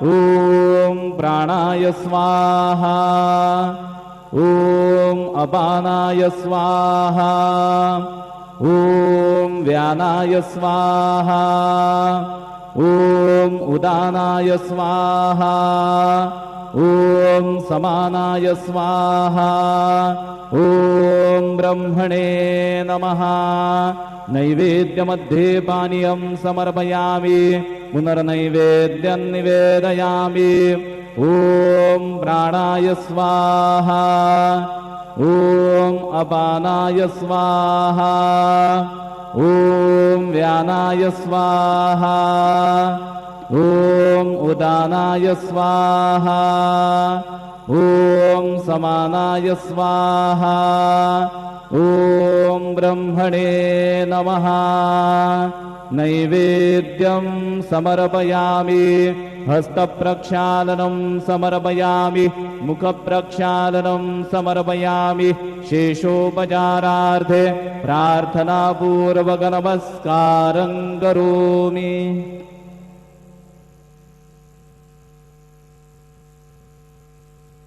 ॐ प्राणाय स्वाहा ॐ अपानाय स्वाहा ॐ व्यानाय स्वाहा ॐ उदानाय स्वाहा ॐ समानाय स्वाहा ॐ ब्रह्मणे नमः। नैवेद्यमध्ये पानीयं समर्पयामि पुनर्नैवेद्यं निवेदयामि। ॐ प्राणाय स्वाहा ॐ अपानाय स्वाहा ॐ व्यानाय स्वाहा ॐ उदानाय स्वाहा ॐ समानाय स्वाहा ॐ ब्रह्मणे नमः। नैवेद्यं समर्पयामि हस्तप्रक्षालनं समर्पयामि मुखप्रक्षालनं समर्पयामि शेषोपचारार्थे प्रार्थनापूर्वक नमस्कारं करोमि।